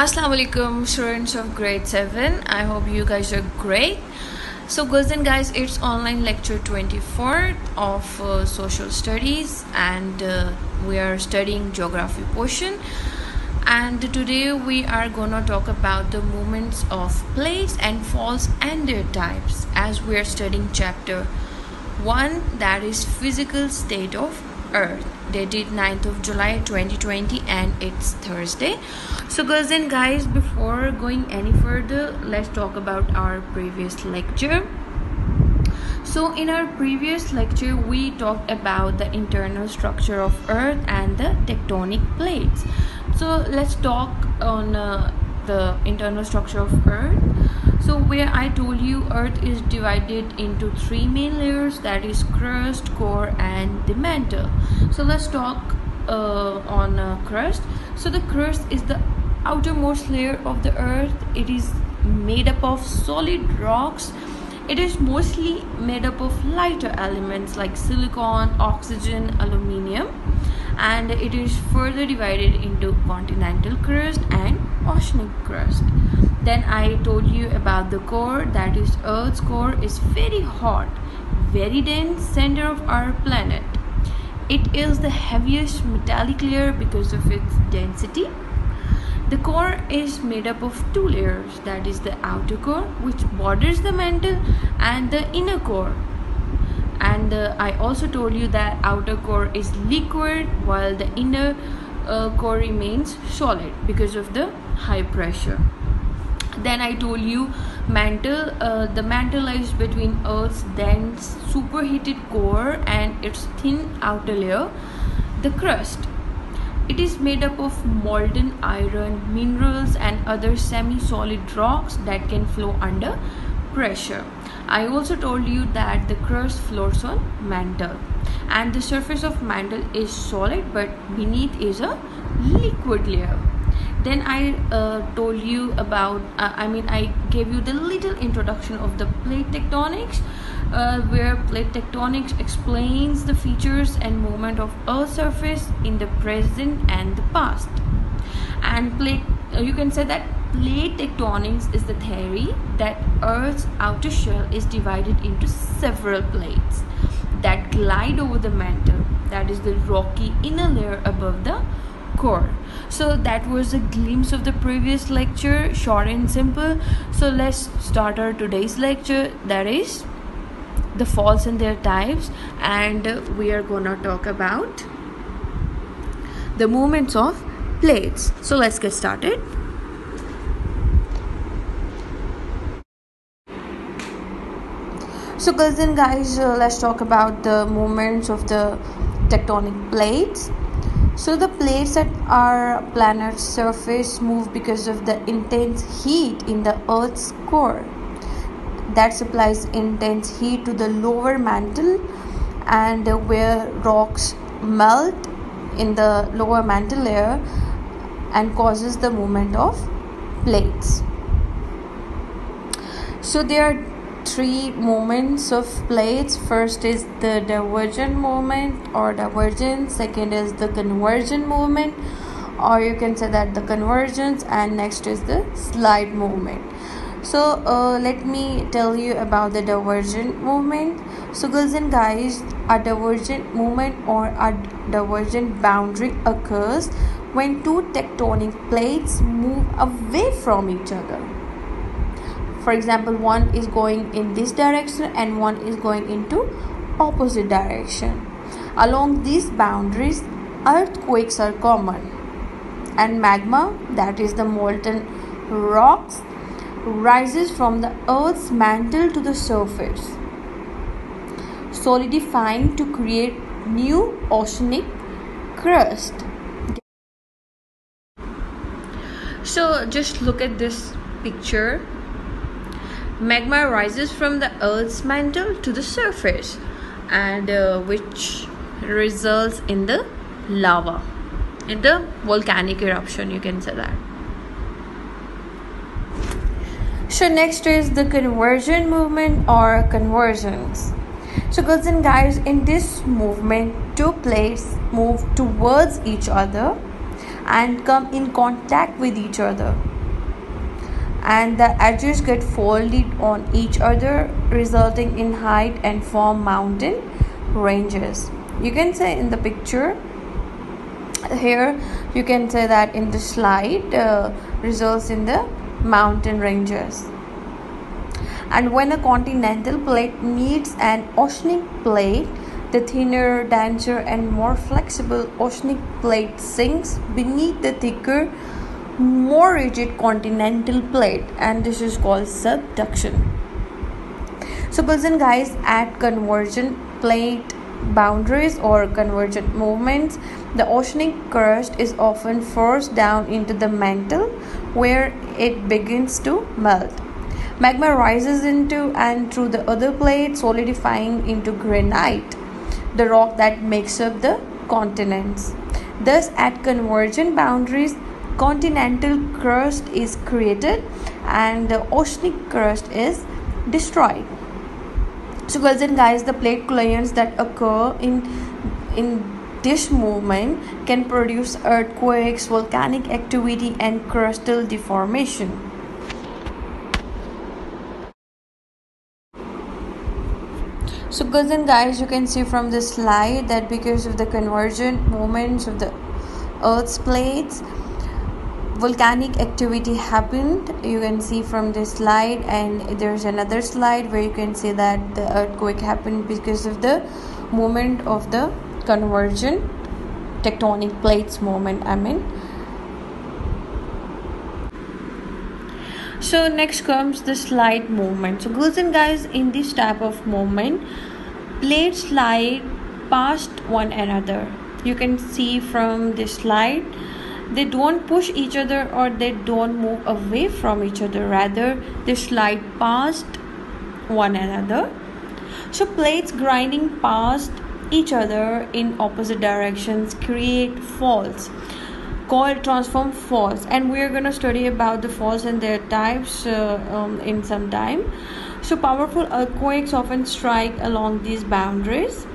Assalamu alaikum, students of grade 7. I hope you guys are great. So girls and guys, it's online lecture 24 of social studies, and we are studying geography portion. And today we are gonna talk about the movements of plates and faults and their types, as we are studying chapter 1, that is physical state of earth, dated 9th of July 2020, and it's Thursday. So girls and guys, before going any further, let's talk about our previous lecture. So in our previous lecture we talked about the internal structure of earth and the tectonic plates. So let's talk on the internal structure of earth. So where I told you earth is divided into three main layers, that is crust, core and the mantle. So let's talk on crust. So the crust is the outermost layer of the earth. It is made up of solid rocks. It is mostly made up of lighter elements like silicon, oxygen, aluminium, and it is further divided into continental crust and oceanic crust. Then I told you about the core, that is Earth's core is very hot, very dense center of our planet. It is the heaviest metallic layer because of its density. The core is made up of two layers, that is the outer core, which borders the mantle, and the inner core. And I also told you that outer core is liquid while the inner core remains solid because of the high pressure. Then I told you mantle. The mantle lies between Earth's dense superheated core and its thin outer layer, the crust. It is made up of molten iron, minerals and other semi-solid rocks that can flow under pressure. I also told you that the crust floats on mantle, and the surface of mantle is solid but beneath is a liquid layer. Then I told you about I gave you the little introduction of the plate tectonics, where plate tectonics explains the features and movement of Earth's surface in the present and the past. And you can say that plate tectonics is the theory that Earth's outer shell is divided into several plates that glide over the mantle, that is the rocky inner layer above the core. So that was a glimpse of the previous lecture, short and simple. So let's start our today's lecture, that is the faults and their types, and we are gonna talk about the movements of plates. So let's get started. So girls and guys, let's talk about the movements of the tectonic plates. So the plates at our planet's surface move because of the intense heat in the Earth's core that supplies intense heat to the lower mantle, and where rocks melt in the lower mantle layer and causes the movement of plates. So there are three movements of plates. First is the divergent movement or divergence, second is the convergent movement, or you can say that the convergence, and next is the slide movement. So let me tell you about the divergent movement. So girls and guys, a divergent movement or a divergent boundary occurs when two tectonic plates move away from each other. For example, one is going in this direction and one is going into opposite direction. Along these boundaries, earthquakes are common, and magma, that is the molten rocks, rises from the Earth's mantle to the surface, solidifying to create new oceanic crust. So just look at this picture. Magma rises from the Earth's mantle to the surface, and which results in the lava, in the volcanic eruption, you can say that. So next is the convergent movement or convergence. So girls and guys, in this movement, two plates move towards each other and come in contact with each other, and the edges get folded on each other, resulting in height and form mountain ranges. You can say in the picture here, you can say that in the slide results in the mountain ranges. And when a continental plate meets an oceanic plate, the thinner, denser, and more flexible oceanic plate sinks beneath the thicker, more rigid continental plate, and this is called subduction. So girls and guys, at convergent plate boundaries or convergent movements, the oceanic crust is often forced down into the mantle where it begins to melt. Magma rises into and through the other plate, solidifying into granite, the rock that makes up the continents. Thus, at convergent boundaries, continental crust is created and the oceanic crust is destroyed. So girls and guys, the plate collisions that occur in this movement can produce earthquakes, volcanic activity, and crustal deformation. So girls and guys, you can see from this slide that because of the convergent movements of the Earth's plates, volcanic activity happened. You can see from this slide, and there's another slide where you can see that the earthquake happened because of the movement of the convergent tectonic plates movement. So next comes the slide movement. So girls and guys, in this type of movement, plates slide past one another. You can see from this slide, they don't push each other or they don't move away from each other, rather they slide past one another. So plates grinding past each other in opposite directions create faults called transform faults, and we are going to study about the faults and their types in some time. So powerful earthquakes often strike along these boundaries.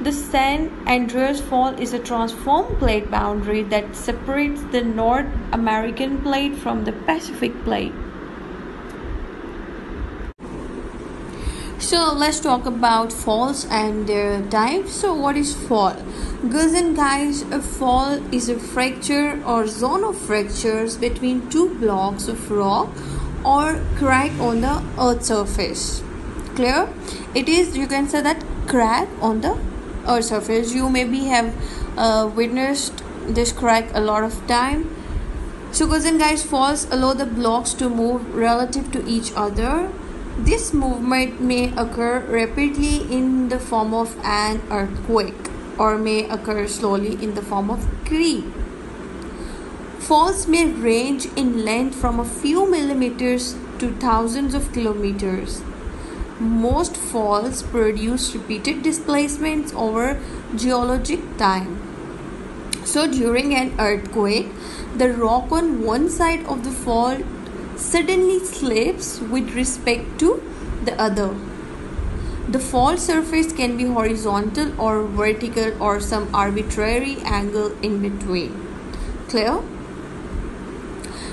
The San Andreas Fault is a transform plate boundary that separates the North American plate from the Pacific plate. So let's talk about faults and their types. So what is fault? Girls and guys, a fault is a fracture or zone of fractures between two blocks of rock or crack on the earth surface. Clear? It is, you can say that, crack on the earth surface. You maybe have witnessed this crack a lot of time. So girls and guys, faults allow the blocks to move relative to each other. This movement may occur rapidly in the form of an earthquake or may occur slowly in the form of creep. Faults may range in length from a few millimeters to thousands of kilometers. Most faults produce repeated displacements over geologic time. So during an earthquake, the rock on one side of the fault suddenly slips with respect to the other. The fault surface can be horizontal or vertical or some arbitrary angle in between. Clear?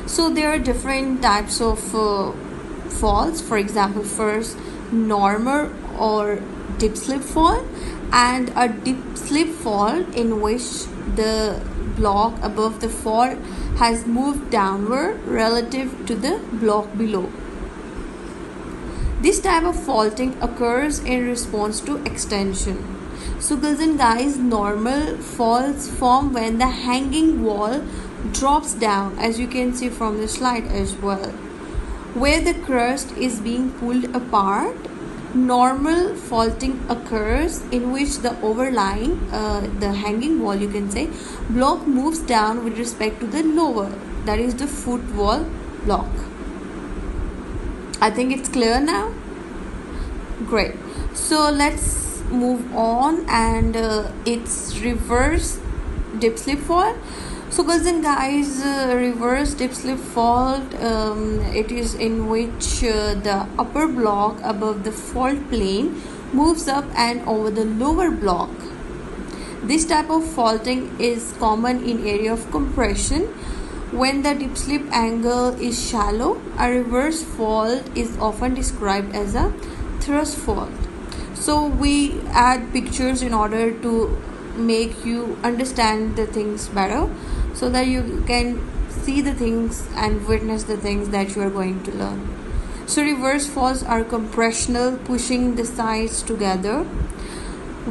So there are different types of faults. For example, first, normal or dip slip fault, and a dip slip fault in which the block above the fault has moved downward relative to the block below. This type of faulting occurs in response to extension. So girls and guys, normal faults form when the hanging wall drops down, as you can see from the slide as well, where the crust is being pulled apart. Normal faulting occurs in which the overlying, the hanging wall, you can say, block moves down with respect to the lower, that is the footwall block. I think it's clear now. Great. So let's move on, and it's reverse dip slip fault. So girls and guys, reverse dip slip fault, it is in which the upper block above the fault plane moves up and over the lower block. This type of faulting is common in area of compression. When the dip slip angle is shallow, a reverse fault is often described as a thrust fault. So we add pictures in order to make you understand the things better, so that you can see the things and witness the things that you are going to learn. So reverse faults are compressional, pushing the sides together.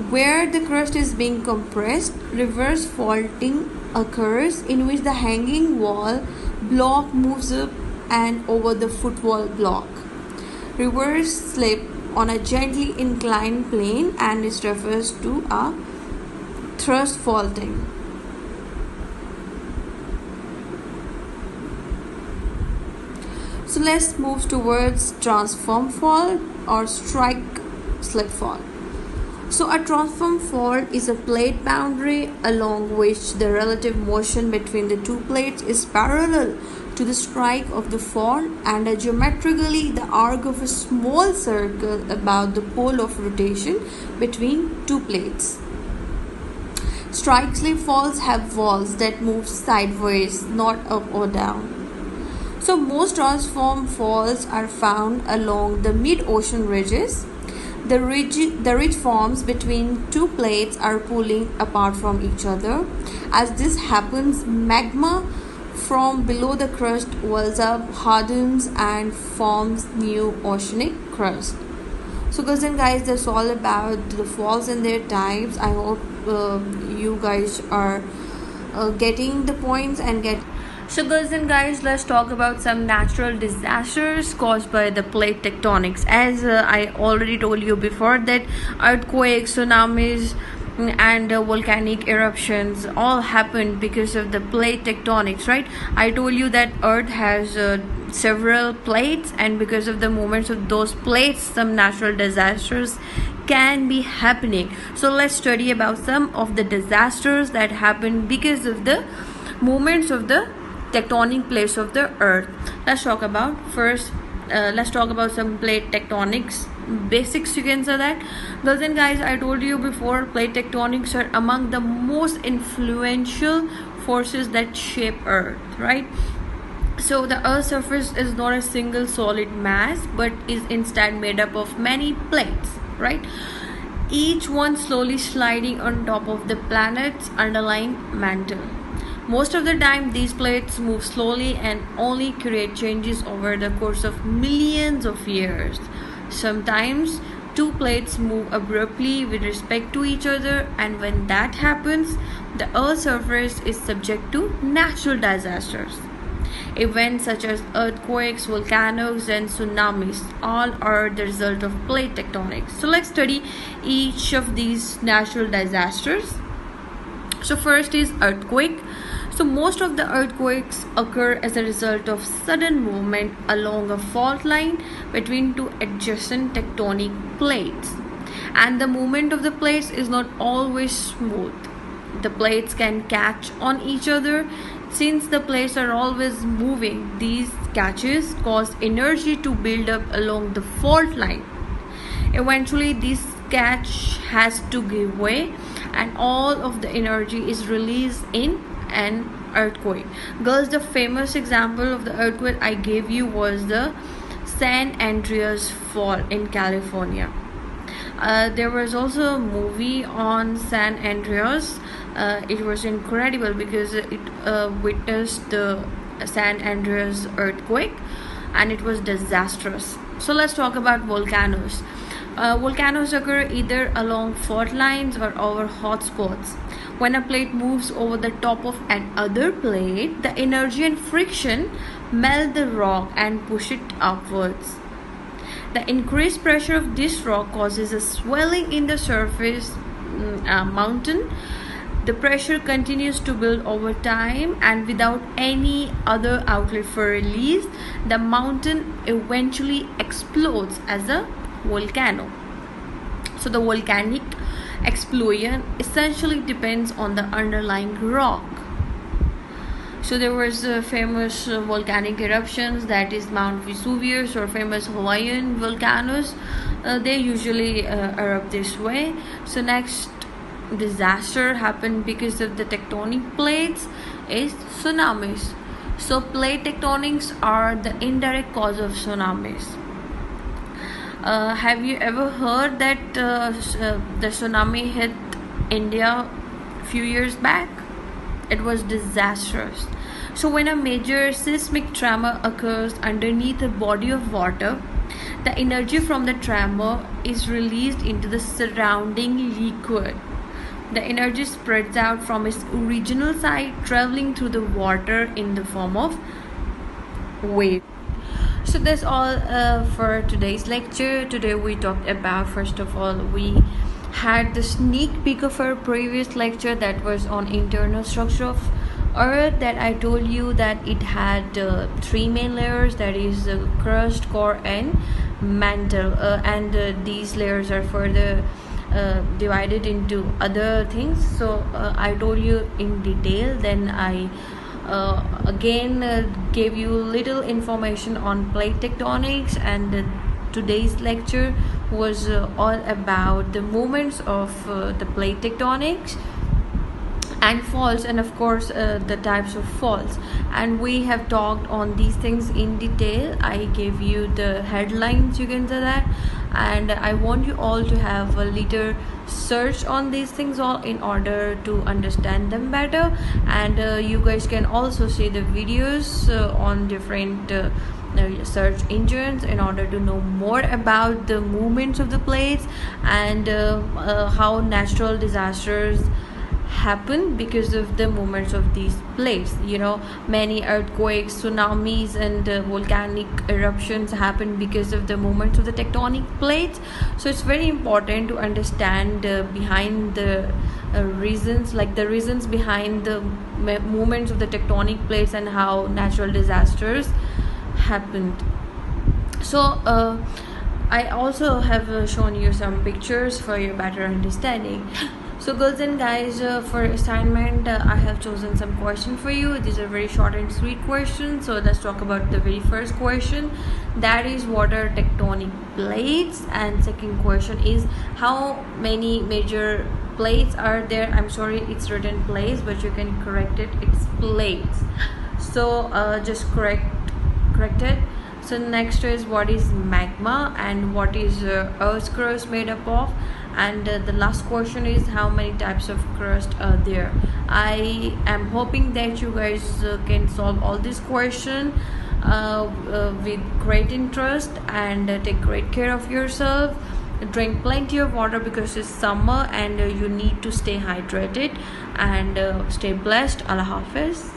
Where the crust is being compressed, reverse faulting occurs, in which the hanging wall block moves up and over the footwall block. Reverse slip on a gently inclined plane, and it refers to a thrust faulting. So let's move towards transform fault or strike slip fault. So a transform fault is a plate boundary along which the relative motion between the two plates is parallel to the strike of the fault, and geometrically the arc of a small circle about the pole of rotation between two plates. Strike slip faults have walls that move sideways, not up or down. So most transform faults are found along the mid-ocean ridges. The ridge forms between two plates are pulling apart from each other. As this happens, magma from below the crust wells up, hardens, and forms new oceanic crust. So girls and guys, that's all about the faults and their types. I hope you guys are getting the points and get. So girls and guys, let's talk about some natural disasters caused by the plate tectonics. As I already told you before, that earthquakes, tsunamis, and volcanic eruptions all happened because of the plate tectonics, right? I told you that Earth has several plates, and because of the movements of those plates, some natural disasters can be happening. So let's study about some of the disasters that happen because of the movements of the tectonic plates of the Earth. Let's talk about some plate tectonics basics, you can say that. Girls and guys, I told you before, plate tectonics are among the most influential forces that shape Earth, right? So the Earth's surface is not a single solid mass, but is instead made up of many plates, right? Each one slowly sliding on top of the planet's underlying mantle. Most of the time, these plates move slowly and only create changes over the course of millions of years. Sometimes, two plates move abruptly with respect to each other, and when that happens, the Earth's surface is subject to natural disasters. Events such as earthquakes, volcanoes, and tsunamis all are the result of plate tectonics. So let's study each of these natural disasters. So first is earthquake. So most of the earthquakes occur as a result of sudden movement along a fault line between two adjacent tectonic plates. And the movement of the plates is not always smooth. The plates can catch on each other. Since the plates are always moving, these catches cause energy to build up along the fault line. Eventually, this catch has to give way, and all of the energy is released in an earthquake. Girls, the famous example of the earthquake I gave you was the San Andreas Fault in California. There was also a movie on San Andreas. It was incredible because it witnessed the San Andreas earthquake, and it was disastrous. So let's talk about volcanoes. Volcanoes occur either along fault lines or over hotspots. When a plate moves over the top of another plate, the energy and friction melt the rock and push it upwards. The increased pressure of this rock causes a swelling in the surface mountain. The pressure continues to build over time, and without any other outlet for release, the mountain eventually explodes as a volcano. So the volcanic explosion essentially depends on the underlying rock. So there was famous volcanic eruptions, that is Mount Vesuvius or famous Hawaiian volcanoes. They usually erupt this way. So next disaster happen because of the tectonic plates is tsunamis. So plate tectonics are the indirect cause of tsunamis. Have you ever heard that the tsunami hit India a few years back? It was disastrous. So when a major seismic tremor occurs underneath a body of water, the energy from the tremor is released into the surrounding liquid. The energy spreads out from its original site, traveling through the water in the form of wave. So that's all for today's lecture. Today we talked about, first of all, we had the sneak peek of our previous lecture that was on internal structure of Earth, that I told you that it had three main layers, that is crust, core and mantle, and these layers are further divided into other things. So I told you in detail. Then I again gave you little information on plate tectonics, and today's lecture was all about the movements of the plate tectonics and faults, and of course the types of faults. And we have talked on these things in detail. I gave you the headlines, you can say that, and I want you all to have a little search on these things all in order to understand them better. And you guys can also see the videos on different search engines in order to know more about the movements of the plates and how natural disasters happen because of the movements of these plates. Many earthquakes, tsunamis and volcanic eruptions happen because of the movements of the tectonic plates. So it's very important to understand behind the reasons, like the reasons behind the movements of the tectonic plates and how natural disasters happened. So I also have shown you some pictures for your better understanding. So girls and guys, for assignment I have chosen some questions for you. These are very short and sweet questions. So let's talk about the very first question, that is what are tectonic plates, and second question is how many major plates are there. I'm sorry, it's written plates, but you can correct it, it's plates. So just correct it. So next is what is magma and what is Earth's crust made up of. And the last question is how many types of crust are there. I am hoping that you guys can solve all these questions with great interest, and take great care of yourself. Drink plenty of water because it's summer and you need to stay hydrated, and stay blessed. Allah Hafiz.